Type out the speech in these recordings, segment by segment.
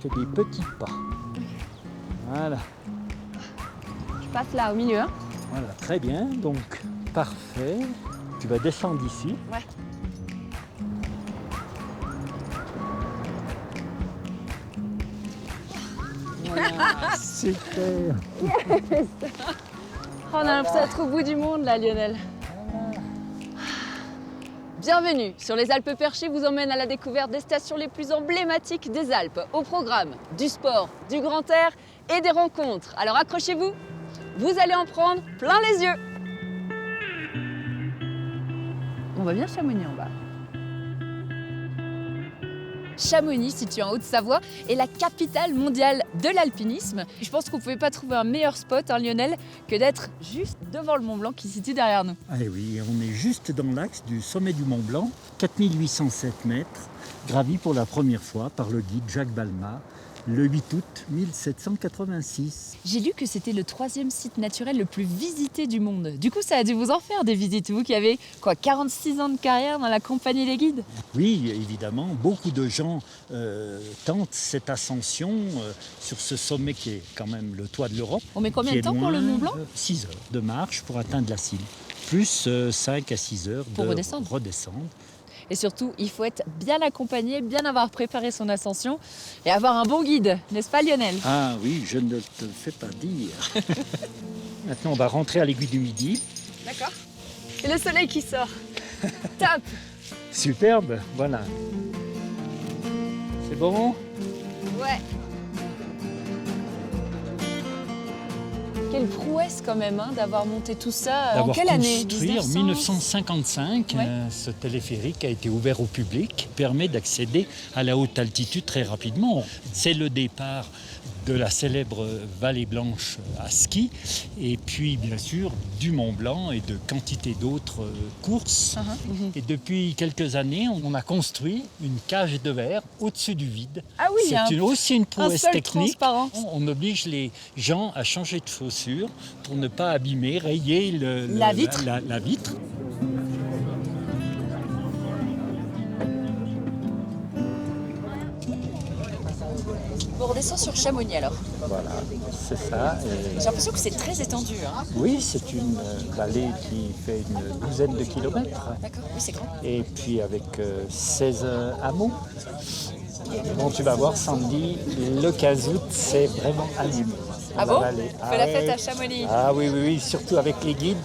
que des petits pas. Voilà, Je passe là, au milieu. Hein. voilà, très bien. Donc, parfait. Tu vas descendre ici. Ouais. Voilà, super. Oh, on a l'impression d'être au bout du monde là, Lionel. Bienvenue sur les Alpes Perchées vous emmène à la découverte des stations les plus emblématiques des Alpes. Au programme, du sport, du grand air et des rencontres. Alors accrochez-vous, vous allez en prendre plein les yeux. On va bien Chamonix en bas. Chamonix, situé en Haute-Savoie, est la capitale mondiale de l'alpinisme. Je pense qu'on ne pouvait pas trouver un meilleur spot, hein, Lionel, que d'être juste devant le Mont Blanc qui se situe derrière nous. Ah oui, on est juste dans l'axe du sommet du Mont Blanc, 4807 mètres, gravi pour la première fois par le guide Jacques Balmat, le 8 août 1786. J'ai lu que c'était le 3e site naturel le plus visité du monde. Du coup, ça a dû vous en faire des visites, vous qui avez 46 ans de carrière dans la compagnie des guides. Oui, évidemment, beaucoup de gens tentent cette ascension sur ce sommet qui est quand même le toit de l'Europe. On met combien qui de est temps pour le loin, Mont Blanc 6 heures de marche pour atteindre la cime, plus 5 à 6 heures Pour de redescendre. redescendre. Et surtout, il faut être bien accompagné, bien avoir préparé son ascension et avoir un bon guide, n'est-ce pas Lionel? Ah oui, je ne te le fais pas dire. Maintenant, on va rentrer à l'aiguille du Midi. D'accord. Et le soleil qui sort. Top. Superbe, voilà. C'est bon? Ouais. Quelle prouesse quand même hein, d'avoir monté tout ça. En D'avoir quelle année? construit en 1955, Ouais. ce téléphérique a été ouvert au public, permet d'accéder à la haute altitude très rapidement. C'est le départ de la célèbre Vallée Blanche à ski, et puis bien sûr du Mont Blanc et de quantité d'autres courses. Et depuis quelques années, on a construit une cage de verre au-dessus du vide. Ah oui, C'est aussi une prouesse sol technique. transparent. On oblige les gens à changer de chaussures pour ne pas abîmer, rayer La vitre. la vitre. On redescend sur Chamonix alors. Voilà, c'est ça. J'ai l'impression que c'est très étendu. Hein. Oui, c'est une vallée qui fait une douzaine de kilomètres. D'accord, oui c'est grand. Et puis avec 16 hameaux. Bon, tu vas voir, samedi, le 15 août, c'est vraiment animé. Ah dans bon? la vallée. On fait la fête oui. à Chamonix. Ah oui, oui, oui, surtout avec les guides.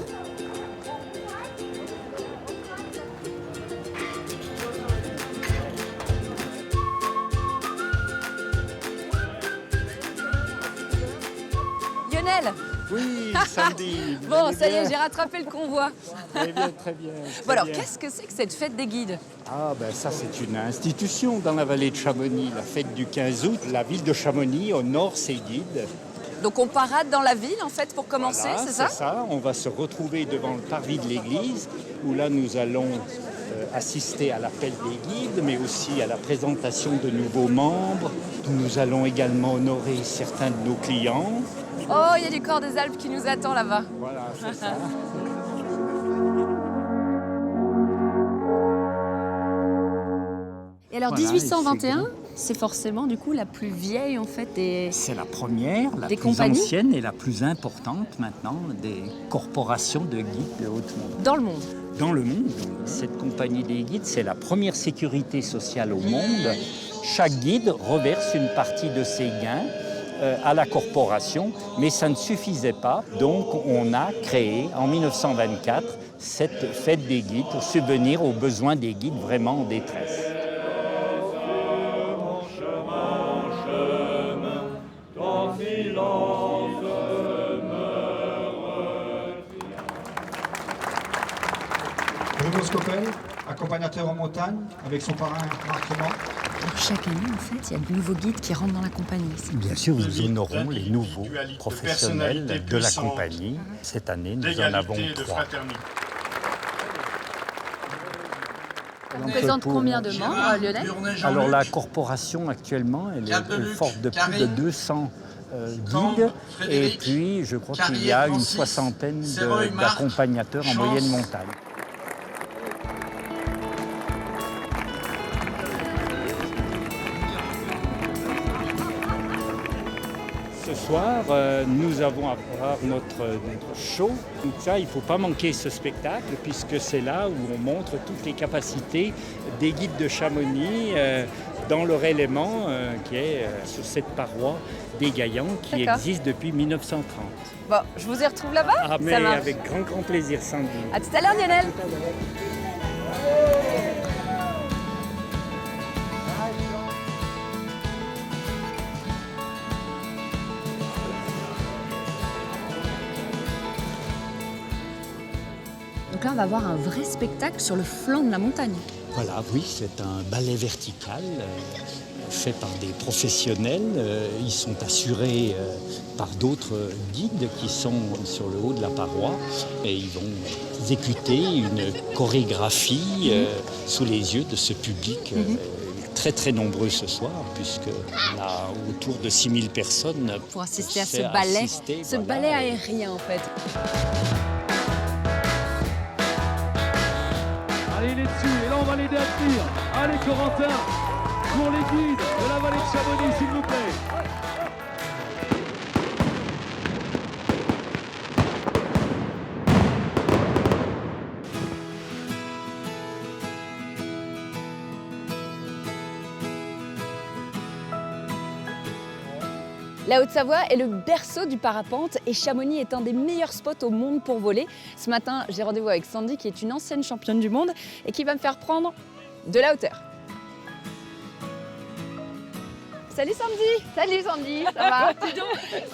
Lionel. Oui, samedi. vous Bon, allez ça y est, bien? j'ai rattrapé le convoi. Très bien, très bien. Bon alors, bien. qu'est-ce que c'est que cette fête des guides? Ah ben ça c'est une institution dans la vallée de Chamonix, la fête du 15 août. La ville de Chamonix honore ses guides. Donc on parade dans la ville en fait pour commencer, Voilà, c'est ça? C'est ça, on va se retrouver devant le parvis de l'église où là nous allons assister à l'appel des guides mais aussi à la présentation de nouveaux membres. Nous allons également honorer certains de nos clients. Oh, il y a du corps des Alpes qui nous attend là-bas. Voilà, c'est ça. Et alors Voilà, 1821, c'est forcément du coup la plus vieille en fait des... C'est la première, la Des plus compagnies ancienne et la plus importante maintenant des corporations de guides de haute montagne. dans le monde. Dans le monde, cette compagnie des guides, c'est la première sécurité sociale au monde. Chaque guide reverse une partie de ses gains à la corporation, mais ça ne suffisait pas. Donc on a créé en 1924 cette fête des guides pour subvenir aux besoins des guides vraiment en détresse. Bruno Scopel, accompagnateur en montagne, avec son parrain Marc Roman. Alors chaque année en fait, il y a de nouveaux guides qui rentrent dans la compagnie. Bien sûr, nous honorons les nouveaux professionnels de la compagnie. Cette année, nous en avons 3. Ça représente combien de membres, Lionel? Alors la corporation actuellement, elle est forte de plus de 200 guides et puis je crois qu'il y a une soixantaine d'accompagnateurs en moyenne montagne. soir, nous allons avoir notre show. Donc ça, il ne faut pas manquer ce spectacle puisque c'est là où on montre toutes les capacités des guides de Chamonix dans leur élément qui est sur cette paroi des Gaillans qui existe depuis 1930. Bon, je vous y retrouve là-bas. Ah, mais avec grand plaisir, Sandy. À tout à l'heure, Lionel. Donc là, on va voir un vrai spectacle sur le flanc de la montagne. Voilà, oui, c'est un ballet vertical fait par des professionnels. Ils sont assurés par d'autres guides qui sont sur le haut de la paroi et ils vont exécuter une chorégraphie sous les yeux de ce public très très nombreux ce soir puisqu'on a autour de 6000 personnes pour assister à ce ballet aérien en fait. Allez, il est dessus, et là on va l'aider à tenir. Allez, Corentin, pour les guides de la vallée de Chamonix, s'il vous plaît. La Haute-Savoie est le berceau du parapente et Chamonix est un des meilleurs spots au monde pour voler. Ce matin, j'ai rendez-vous avec Sandy qui est une ancienne championne du monde et qui va me faire prendre de la hauteur. Salut Sandy! Salut Sandy, ça va?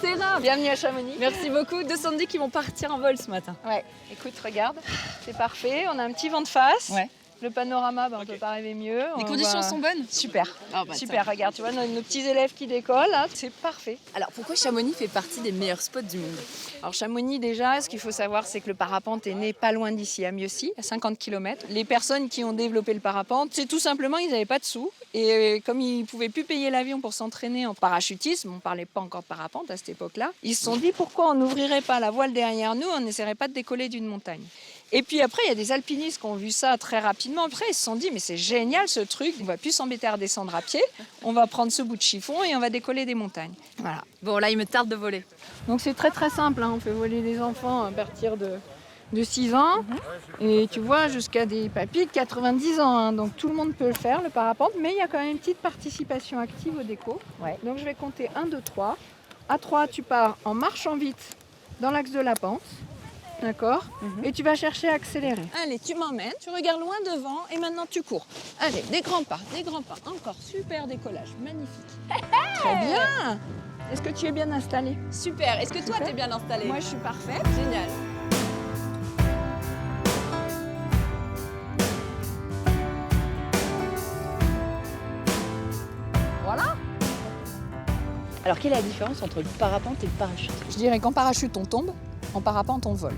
C'est rare! Bienvenue à Chamonix. Merci beaucoup. Deux Sandy qui vont partir en vol ce matin. Ouais, écoute, regarde, c'est parfait. On a un petit vent de face. Ouais. Le panorama, on ne peut pas rêver mieux. Les conditions sont bonnes? Super, Oh, super. Regarde, tu vois nos petits élèves qui décollent, là, c'est parfait. Alors pourquoi Chamonix fait partie des meilleurs spots du monde? Alors Chamonix, déjà, ce qu'il faut savoir, c'est que le parapente est né pas loin d'ici, à Mieuxy, à 50 km. Les personnes qui ont développé le parapente, c'est tout simplement, ils n'avaient pas de sous. Et comme ils ne pouvaient plus payer l'avion pour s'entraîner en parachutisme, on ne parlait pas encore de parapente à cette époque-là, ils se sont dit pourquoi on n'ouvrirait pas la voile derrière nous, on n'essaierait pas de décoller d'une montagne. Et puis après, il y a des alpinistes qui ont vu ça très rapidement. Après, ils se sont dit, mais c'est génial ce truc, on ne va plus s'embêter à redescendre à pied, on va prendre ce bout de chiffon et on va décoller des montagnes. Voilà. Bon, là, il me tarde de voler. Donc c'est très très simple, hein. On fait voler les enfants à partir de 6 ans et tu vois jusqu'à des papis de 90 ans. Hein. Donc tout le monde peut le faire, le parapente, mais il y a quand même une petite participation active au déco. Ouais. Donc je vais compter 1, 2, 3. À 3, tu pars en marchant vite dans l'axe de la pente. D'accord. Et tu vas chercher à accélérer. Allez, tu m'emmènes, tu regardes loin devant et maintenant tu cours. Allez, des grands pas, encore. Super décollage, magnifique. Très bien. Est-ce que tu es bien installée? Super. Est-ce que toi, t'es bien installée? Moi, je suis parfaite. Génial. Voilà. Alors, quelle est la différence entre le parapente et le parachute? Je dirais qu'en parachute, on tombe, en parapente, on vole.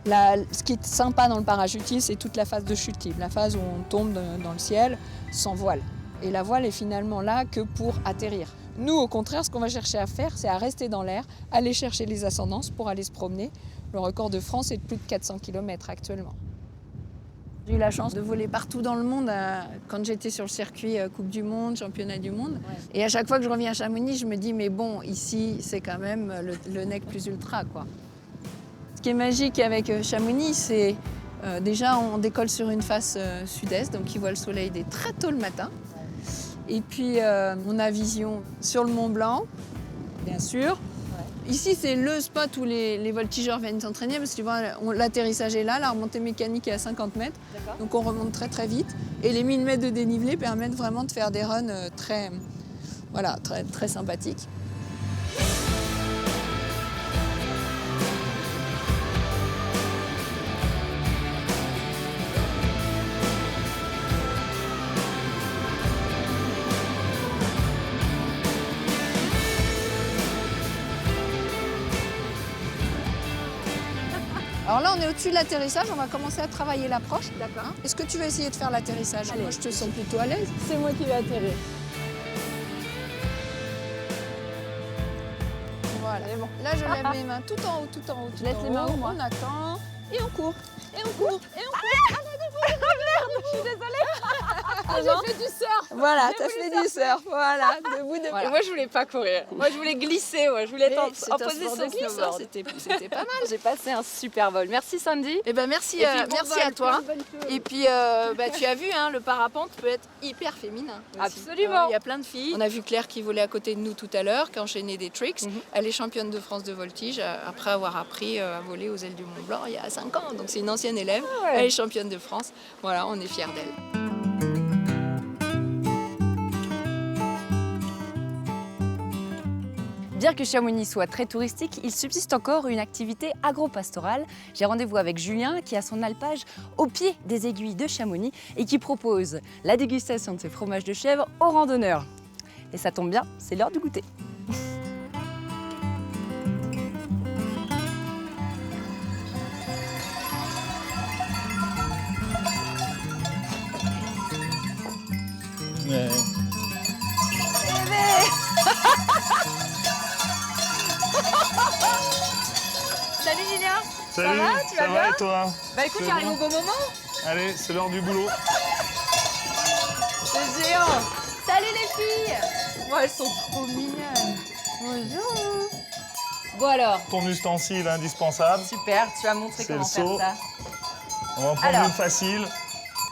Ce qui est sympa dans le parachutisme, c'est toute la phase de chute libre, la phase où on tombe dans le ciel sans voile. Et la voile est finalement là que pour atterrir. Nous, au contraire, ce qu'on va chercher à faire, c'est à rester dans l'air, aller chercher les ascendances pour aller se promener. Le record de France est de plus de 400 km actuellement. J'ai eu la chance de voler partout dans le monde quand j'étais sur le circuit Coupe du Monde, Championnat du Monde. Ouais. Et à chaque fois que je reviens à Chamonix, je me dis, mais bon, ici, c'est quand même le nec plus ultra, quoi. Ce qui est magique avec Chamonix, c'est déjà on décolle sur une face sud-est, donc il voit le soleil dès très tôt le matin. Et puis on a vision sur le Mont Blanc, bien sûr. Ouais. Ici, c'est le spot où les voltigeurs viennent s'entraîner, parce que tu vois, l'atterrissage est là, la remontée mécanique est à 50 mètres, donc on remonte très très vite. Et les 1000 mètres de dénivelé permettent vraiment de faire des runs très sympathiques. Alors là, on est au-dessus de l'atterrissage, on va commencer à travailler l'approche. D'accord. Est-ce que tu veux essayer de faire l'atterrissage? Moi, je te sens plutôt à l'aise. C'est moi qui vais atterrir. Voilà. Bon. Là, je lève mes mains tout en haut, tout en haut. Je laisse les mains en haut, moi. On attend et on court. Et on court. Et on court. Ah merde, je suis désolée. exactement. J'ai fait du surf. Voilà, t'as fait du surf, voilà, debout, debout. Et moi, je voulais pas courir. Moi, je voulais glisser. Je voulais être C'est en un sport position de glisse, snowboard. c'était pas mal. J'ai passé un super vol. Merci Sandy. Eh ben merci, Et puis, bon merci vol, à toi. plein de bonnes choses. Et puis, tu as vu, hein, le parapente peut être hyper féminin. aussi. Absolument. Il y a plein de filles. On a vu Claire qui volait à côté de nous tout à l'heure, qui enchaînait des tricks. Elle est championne de France de voltige après avoir appris à voler aux ailes du Mont Blanc il y a 5 ans. Donc c'est une ancienne élève. ouais. Elle est championne de France. Voilà, on est fiers d'elle. Bien que Chamonix soit très touristique, il subsiste encore une activité agro-pastorale. J'ai rendez-vous avec Julien qui a son alpage au pied des aiguilles de Chamonix et qui propose la dégustation de ses fromages de chèvre aux randonneurs. Et ça tombe bien, c'est l'heure du goûter. Salut Julien. Salut, va, tu vas bien et toi? Bah écoute, C'est j'arrive bien. au bon moment. Allez, c'est l'heure du boulot. C'est géant. Salut les filles. Oh, elles sont trop mignonnes. Bonjour. Bon alors, Ton ustensile indispensable. super, tu vas montrer C'est comment le faire seau. ça. On va en prendre Alors. une facile.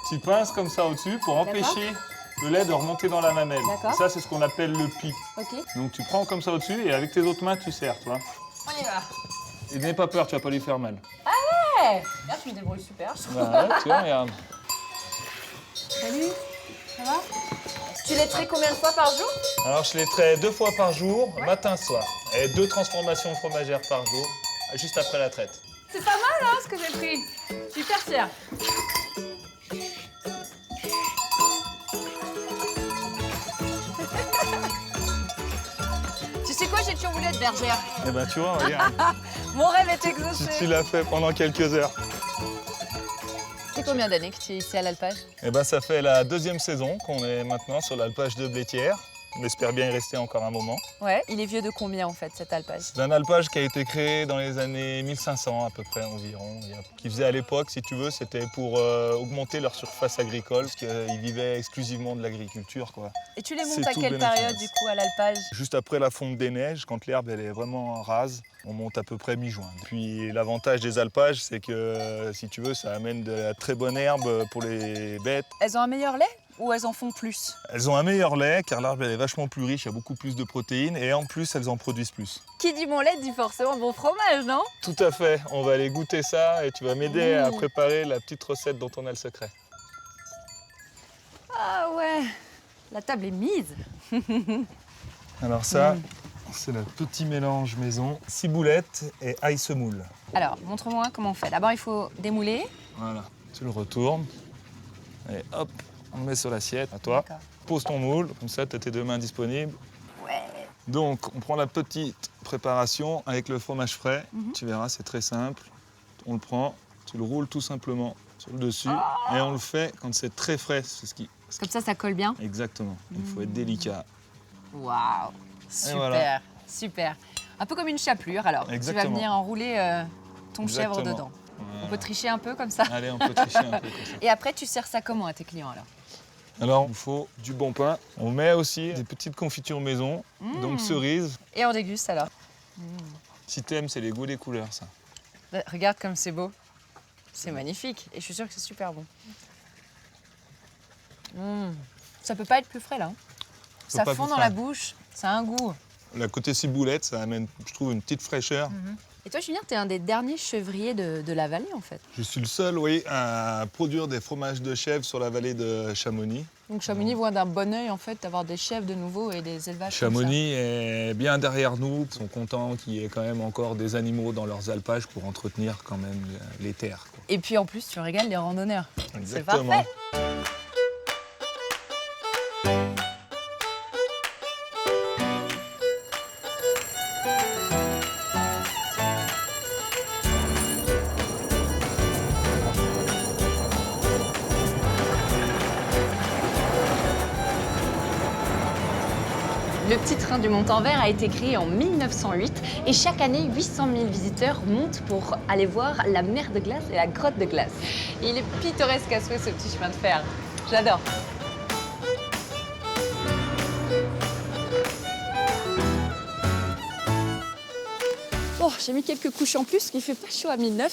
Tu pinces comme ça au-dessus pour empêcher le lait de remonter dans la mamelle. D'accord. Et ça, c'est ce qu'on appelle le pli. Ok, Donc tu prends comme ça au-dessus et avec tes autres mains, tu serres, toi. on y va. Et n'aie pas peur, tu vas pas lui faire mal. Ouais. Là, tu me débrouilles super. Voilà, tu vois, regarde. Salut, ça va? Tu laiterais combien de fois par jour? Alors, je laiterai 2 fois par jour, matin, soir. Et 2 transformations fromagères par jour, juste après la traite. C'est pas mal hein, ce que j'ai pris. Super fière. Tu sais quoi, j'ai toujours voulu être bergère. Eh ben, tu vois, regarde, Mon rêve est tu exaucé. l'as fait pendant quelques heures. C'est combien d'années que tu es ici à l'alpage? Eh ben, ça fait la 2e saison qu'on est maintenant sur l'alpage de Blétière. On espère bien y rester encore un moment. Ouais. Il est vieux de combien en fait cet alpage? C'est un alpage qui a été créé dans les années 1500 à peu près environ. Qui faisait à l'époque, si tu veux, c'était pour augmenter leur surface agricole, parce qu'ils vivaient exclusivement de l'agriculture, quoi. Et tu les C'est montes à tout quelle bénéfice. période du coup à l'alpage? Juste après la fonte des neiges, quand l'herbe elle est vraiment rase, on monte à peu près mi-juin. Puis l'avantage des alpages, c'est que si tu veux, ça amène de la très bonne herbe pour les bêtes. Elles ont un meilleur lait ou elles en font plus? Elles ont un meilleur lait car l'herbe elle est vachement plus riche, il y a beaucoup plus de protéines et en plus elles en produisent plus. Qui dit bon lait dit forcément bon fromage, non? Tout à fait, on va aller goûter ça et tu vas m'aider à préparer la petite recette dont on a le secret. Ah ouais, la table est mise. Alors ça, c'est le petit mélange maison, ciboulette et ail semoule. Alors, montre-moi comment on fait. D'abord, il faut démouler. Voilà, tu le retournes et hop, on le met sur l'assiette. À toi, D'accord. pose ton moule, comme ça tu as tes 2 mains disponibles. Ouais. Donc on prend la petite préparation avec le fromage frais. Tu verras, c'est très simple. On le prend, tu le roules tout simplement sur le dessus et on le fait quand c'est très frais. C'est ce qui... Comme ça colle bien. Exactement, il faut être délicat. Waouh, super, voilà. super. Un peu comme une chapelure. Alors, tu Exactement. vas venir enrouler ton chèvre Exactement. dedans. Voilà. On peut tricher un peu comme ça. Allez, on peut tricher un peu comme ça. Et après, tu sers ça comment à tes clients alors? Alors, il faut du bon pain. On met aussi des petites confitures maison, donc cerises. Et on déguste alors. Si t'aimes, c'est les goûts des couleurs, ça. Regarde comme c'est beau. C'est magnifique. Et je suis sûre que c'est super bon. Ça peut pas être plus frais là. Ça pas fond plus dans frais. la bouche. Ça a un goût. La côté ciboulette, ça amène, je trouve, une petite fraîcheur. Et toi, Julien, t'es un des derniers chevriers de la vallée en fait. Je suis le seul, oui, à produire des fromages de chèvre sur la vallée de Chamonix. Donc Chamonix voit d'un bon œil en fait d'avoir des chèvres de nouveau et des élevages comme ça. Chamonix est bien derrière nous. Ils sont contents qu'il y ait quand même encore des animaux dans leurs alpages pour entretenir quand même les terres, quoi. Et puis en plus, tu régales les randonneurs. C'est Exactement. parfait. Le petit train du Montanvert a été créé en 1908 et chaque année, 800 000 visiteurs montent pour aller voir la mer de glace et la grotte de glace. Et il est pittoresque à souhait ce petit chemin de fer. J'adore. Bon, j'ai mis quelques couches en plus, ce qui fait pas chaud à 1009.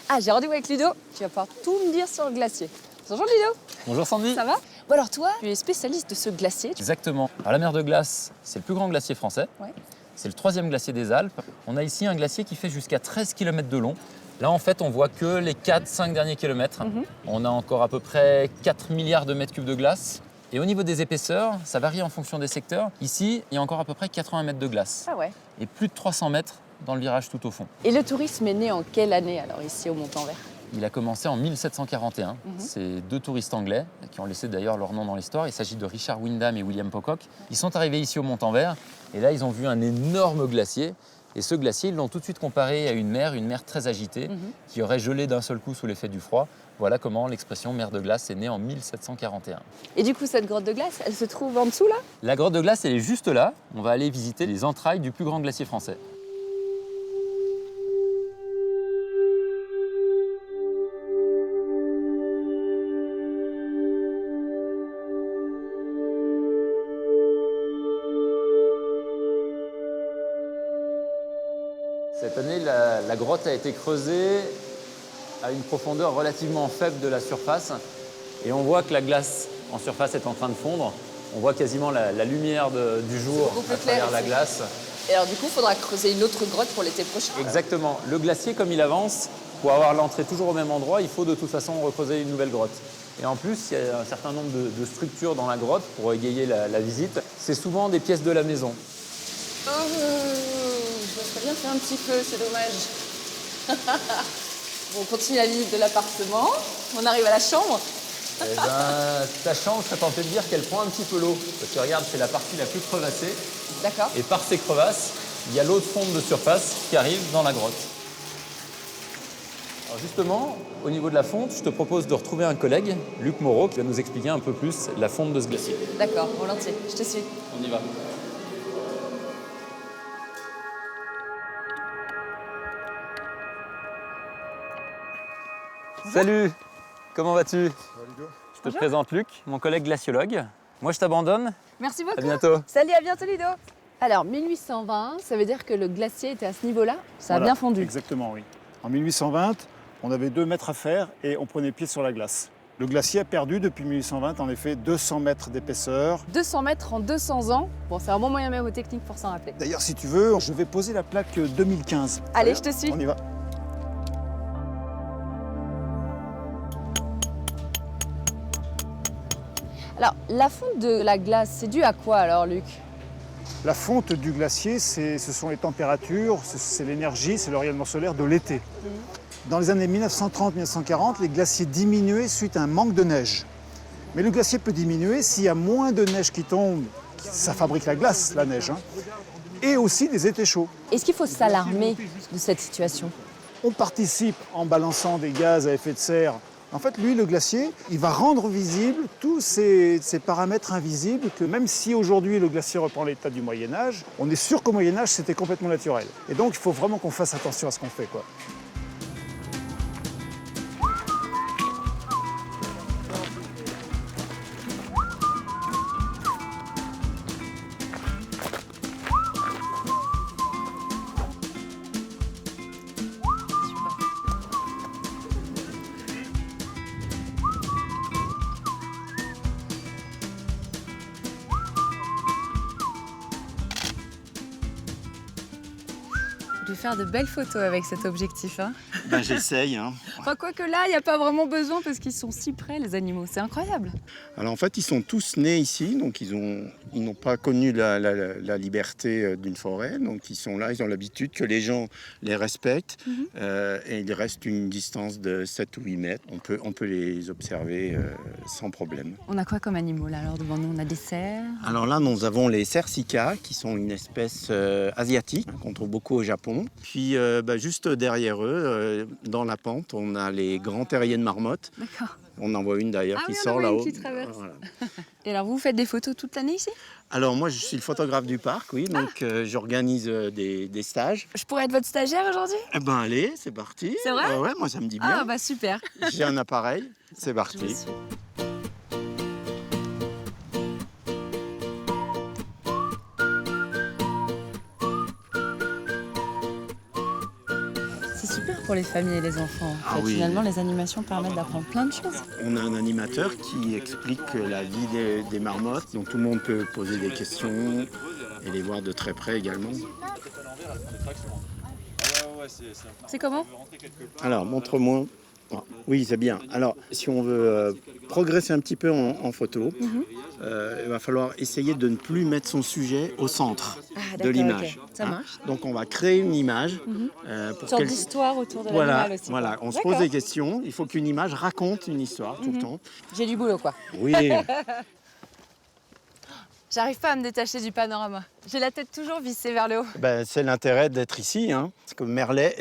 Ah, j'ai rendez-vous avec Ludo, tu vas pouvoir tout me dire sur le glacier. Bonjour Ludo. Bonjour Sandy. Ça va? Bon alors toi, tu es spécialiste de ce glacier. Exactement. Alors la mer de glace, c'est le plus grand glacier français. Ouais. C'est le 3e glacier des Alpes. On a ici un glacier qui fait jusqu'à 13 km de long. Là, en fait, on voit que les 4-5 derniers kilomètres. On a encore à peu près 4 milliards de mètres cubes de glace. Et au niveau des épaisseurs, ça varie en fonction des secteurs. Ici, il y a encore à peu près 80 mètres de glace. Ah ouais. Et plus de 300 mètres dans le virage tout au fond. Et le tourisme est né en quelle année alors ici au Montanvert? Il a commencé en 1741. C'est 2 touristes anglais qui ont laissé d'ailleurs leur nom dans l'histoire. Il s'agit de Richard Wyndham et William Pocock. Ils sont arrivés ici au Montanvert et là, ils ont vu un énorme glacier. Et ce glacier, ils l'ont tout de suite comparé à une mer très agitée, qui aurait gelé d'un seul coup sous l'effet du froid. Voilà comment l'expression mer de glace est née en 1741. Et du coup, cette grotte de glace, elle se trouve en dessous là? La grotte de glace, elle est juste là. On va aller visiter les entrailles du plus grand glacier français. Cette année, la grotte a été creusée à une profondeur relativement faible de la surface. Et on voit que la glace en surface est en train de fondre. On voit quasiment la lumière du jour à travers la glace. Et alors du coup, il faudra creuser une autre grotte pour l'été prochain. Exactement. Le glacier, comme il avance, pour avoir l'entrée toujours au même endroit, il faut de toute façon recreuser une nouvelle grotte. Et en plus, il y a un certain nombre de structures dans la grotte pour égayer la visite. C'est souvent des pièces de la maison. Oh, je me serais bien fait un petit peu, c'est dommage. Bon, on continue la visite de l'appartement. On arrive à la chambre. Eh ben, ta chambre, je serais tenté de dire qu'elle prend un petit peu l'eau. Parce que regarde, c'est la partie la plus crevassée. D'accord. Et par ces crevasses, il y a l'eau de fonte de surface qui arrive dans la grotte. Alors justement, au niveau de la fonte, je te propose de retrouver un collègue, Luc Moreau, qui va nous expliquer un peu plus la fonte de ce glacier. D'accord, volontiers. Je te suis. On y va. Salut, comment vas-tu? Je te présente Luc, mon collègue glaciologue. Moi, je t'abandonne. Merci beaucoup. À bientôt. Salut, à bientôt Ludo. Alors, 1820, ça veut dire que le glacier était à ce niveau-là? Ça a Voilà, bien fondu. Exactement, oui. En 1820, on avait 2 mètres à faire et on prenait pied sur la glace. Le glacier a perdu depuis 1820, en effet, 200 mètres d'épaisseur. 200 mètres en 200 ans. Bon, c'est un bon moyen même aux techniques pour s'en rappeler. D'ailleurs, si tu veux, je vais poser la plaque 2015. Allez, je te suis. On y va. Alors, la fonte de la glace, c'est dû à quoi alors, Luc? La fonte du glacier, ce sont les températures, c'est l'énergie, c'est le rayonnement solaire de l'été. Dans les années 1930-1940, les glaciers diminuaient suite à un manque de neige. Mais le glacier peut diminuer s'il y a moins de neige qui tombe, ça fabrique la glace, la neige, hein, et aussi des étés chauds. Est-ce qu'il faut s'alarmer de cette situation? On participe en balançant des gaz à effet de serre. En fait, lui, le glacier, il va rendre visible tous ces paramètres invisibles que même si aujourd'hui le glacier reprend l'état du Moyen-Âge, on est sûr qu'au Moyen-Âge, c'était complètement naturel. Et donc, il faut vraiment qu'on fasse attention à ce qu'on fait, quoi. Je vais faire de belles photos avec cet objectif. Hein. Ben, j'essaye. Hein. Enfin, quoique là, il n'y a pas vraiment besoin parce qu'ils sont si près, les animaux. C'est incroyable. Alors en fait, ils sont tous nés ici, donc ils n'ont pas connu la liberté d'une forêt. Donc ils sont là, ils ont l'habitude que les gens les respectent. Et il reste une distance de 7 ou 8 mètres. On peut les observer sans problème. On a quoi comme animaux là alors devant nous? On a des cerfs. Alors là, nous avons les cercica, qui sont une espèce asiatique qu'on trouve beaucoup au Japon. Puis juste derrière eux, dans la pente, on a les grands terriers de marmotte. D'accord. On en voit une d'ailleurs qui sort là-haut. Qui traverse. Voilà. Et alors vous faites des photos toute l'année ici? Alors moi, je suis le photographe du parc, oui, donc j'organise des stages. Je pourrais être votre stagiaire aujourd'hui? Eh ben allez, c'est parti. C'est vrai? Ouais, moi ça me dit bien. Ah bah super. J'ai un appareil, c'est Je vous parti. suis. C'est super pour les familles et les enfants. En Ah fait. oui. Finalement, les animations permettent d'apprendre plein de choses. On a un animateur qui explique la vie des marmottes, donc tout le monde peut poser des questions et les voir de très près également. C'est comment? Alors, montre-moi. Ah, oui, c'est bien. Alors, si on veut progresser un petit peu en photo, il va falloir essayer de ne plus mettre son sujet au centre de l'image. ok. Ça Hein. marche. Donc, on va créer une image. Une Pour sorte qu'elle- d'histoire autour de Voilà, l'animal aussi. voilà. quoi. On se pose D'accord. des questions. Il faut qu'une image raconte une histoire tout le temps. J'ai du boulot, quoi. Oui. J'arrive pas à me détacher du panorama. J'ai la tête toujours vissée vers le haut. Ben, c'est l'intérêt d'être ici, hein, parce que Merlet,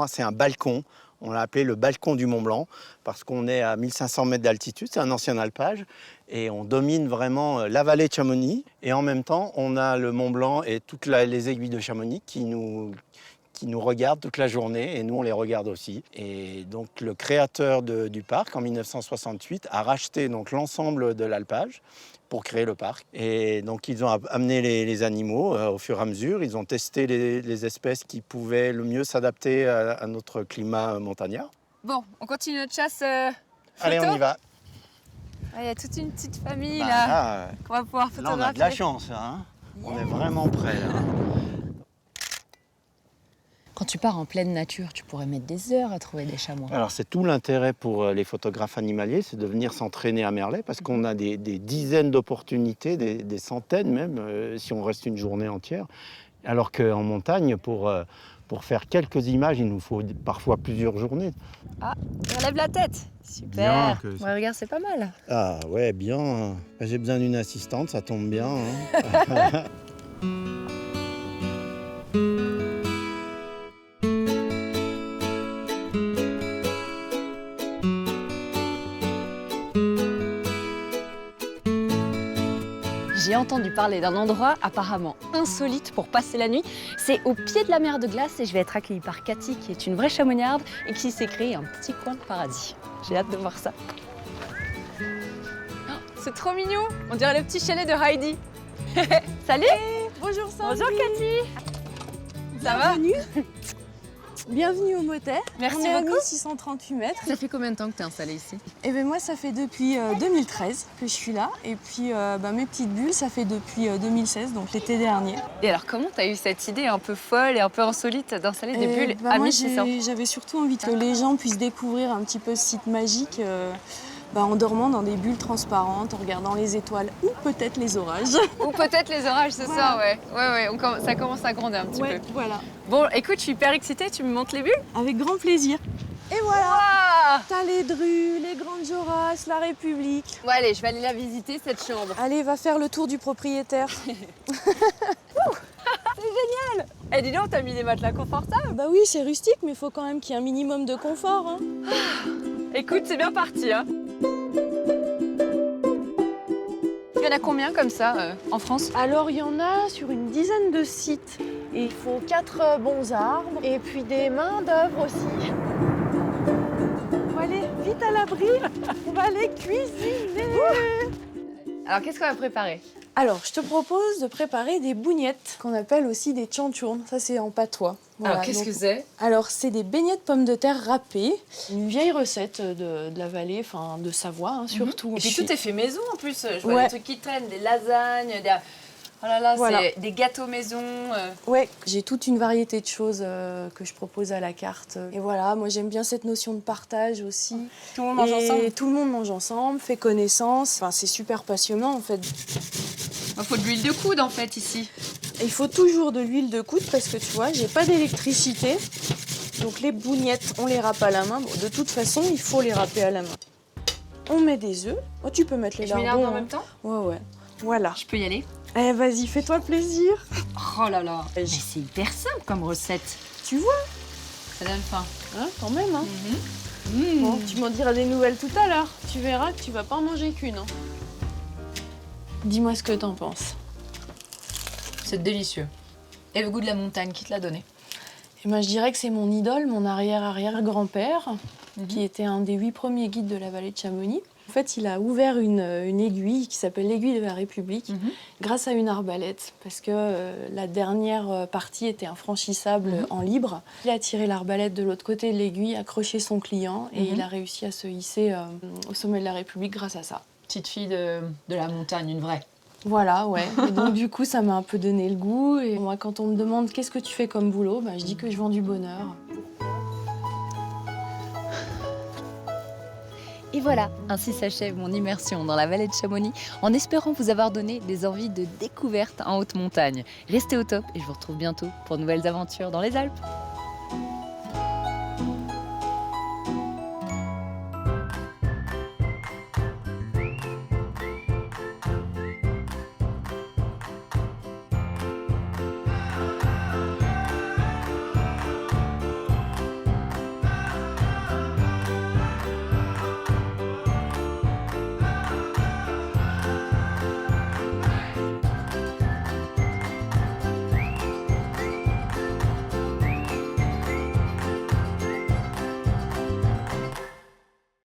c'est un balcon. On l'a appelé le balcon du Mont Blanc parce qu'on est à 1500 mètres d'altitude, c'est un ancien alpage et on domine vraiment la vallée de Chamonix. Et en même temps, on a le Mont Blanc et toutes les aiguilles de Chamonix qui nous regardent toute la journée et nous on les regarde aussi. Et donc le créateur du parc en 1968 a racheté donc l'ensemble de l'alpage pour créer le parc. Et donc ils ont amené les animaux au fur et à mesure. Ils ont testé les espèces qui pouvaient le mieux s'adapter à notre climat montagnard. Bon, on continue notre chasse Allez, on y va. Il y a toute une petite famille Bah, là là, qu'on va pouvoir là, photographier. on a de la chance. Hein. On est vraiment prêts. Là. Quand tu pars en pleine nature, tu pourrais mettre des heures à trouver des chamois. Alors c'est tout l'intérêt pour les photographes animaliers, c'est de venir s'entraîner à Merlet parce qu'on a des dizaines d'opportunités, des centaines même, si on reste une journée entière. Alors qu'en montagne, pour faire quelques images, il nous faut parfois plusieurs journées. Ah, relève la tête. Bien Super. que- Ouais, regarde, c'est pas mal. Ah ouais, bien. J'ai besoin d'une assistante, ça tombe bien. Hein. J'ai entendu parler d'un endroit apparemment insolite pour passer la nuit. C'est au pied de la mer de glace et je vais être accueillie par Cathy qui est une vraie chamonniarde et qui s'est créé un petit coin de paradis. J'ai hâte de voir ça. Oh, c'est trop mignon. On dirait le petit chalet de Heidi. Salut. Bonjour Sandy. Bonjour Cathy. Ça va? Bienvenue au motet. Merci On est à beaucoup. 1638 mètres. Ça fait combien de temps que tu es installée ici? Et ben moi ça fait depuis 2013 que je suis là. Et puis mes petites bulles ça fait depuis 2016, donc l'été dernier. Et alors comment tu as eu cette idée un peu folle et un peu insolite d'installer des Et bulles ben à moi 1600? j'avais surtout envie que les gens puissent découvrir un petit peu ce site magique en dormant dans des bulles transparentes, en regardant les étoiles ou peut-être les orages. Ou peut-être les orages, c'est Voilà. ça, ouais. Ouais, ça commence à gronder un petit Ouais, peu. voilà. Bon, écoute, je suis hyper excitée, tu me montres les bulles? Avec grand plaisir. Et voilà. Ah T'as les drues, les grandes jorasses, la République. Bon, allez, je vais aller la visiter, cette chambre. Allez, va faire le tour du propriétaire. Eh, dis donc, t'as mis des matelas confortables. Bah oui, c'est rustique, mais il faut quand même qu'il y ait un minimum de confort. Hein. Écoute, c'est bien parti, hein. Il y en a combien comme ça en France? Alors, il y en a sur une dizaine de sites. Et il faut 4 bons arbres et puis des mains d'œuvre aussi. On va aller vite à l'abri, on va aller cuisiner. Alors, qu'est-ce qu'on va préparer? Alors, je te propose de préparer des bougnettes, qu'on appelle aussi des tchanchournes. Ça, c'est en patois. Voilà, Alors, qu'est-ce donc- que c'est? Alors, c'est des beignets de pommes de terre râpées. Une vieille recette de la vallée, enfin de Savoie hein, surtout. Et puis tout est fait maison en plus. Je vois Ouais. des trucs qui traînent, des lasagnes, des... Oh là là, Voilà. c'est des gâteaux maison. Ouais, j'ai toute une variété de choses que je propose à la carte. Et voilà, moi j'aime bien cette notion de partage aussi. Tout le monde mange Et ensemble. tout le monde mange ensemble, fait connaissance. Enfin, c'est super passionnant en fait. Il faut de l'huile de coude en fait ici. Et il faut toujours de l'huile de coude parce que tu vois, j'ai pas d'électricité. Donc les bougnettes, on les râpe à la main. Bon, de toute façon, il faut les râper à la main. On met des œufs. Oh, tu peux mettre les Je mets lardons. l'ardon en même temps? Ouais, ouais. Voilà. Je peux y aller? Eh, vas-y, fais-toi plaisir. Oh là là. Mais c'est hyper simple comme recette. Tu vois, Ça donne faim. hein, quand même. Hein. Mmh. Bon, tu m'en diras des nouvelles tout à l'heure. Tu verras que tu vas pas en manger qu'une. Hein. Dis-moi ce que t'en penses. C'est délicieux. Et le goût de la montagne, qui te l'a donné? Eh ben, je dirais que c'est mon idole, mon arrière-arrière-grand-père, qui était un des 8 premiers guides de la vallée de Chamonix. En fait, il a ouvert une aiguille qui s'appelle l'aiguille de la République grâce à une arbalète, parce que la dernière partie était infranchissable en libre. Il a tiré l'arbalète de l'autre côté de l'aiguille, accroché son client et il a réussi à se hisser au sommet de la République grâce à ça. Petite fille de la montagne, une vraie. Voilà, ouais. Et donc du coup, ça m'a un peu donné le goût. Et moi, quand on me demande qu'est-ce que tu fais comme boulot, je dis que je vends du bonheur. Et voilà, ainsi s'achève mon immersion dans la vallée de Chamonix, en espérant vous avoir donné des envies de découverte en haute montagne. Restez au top et je vous retrouve bientôt pour de nouvelles aventures dans les Alpes.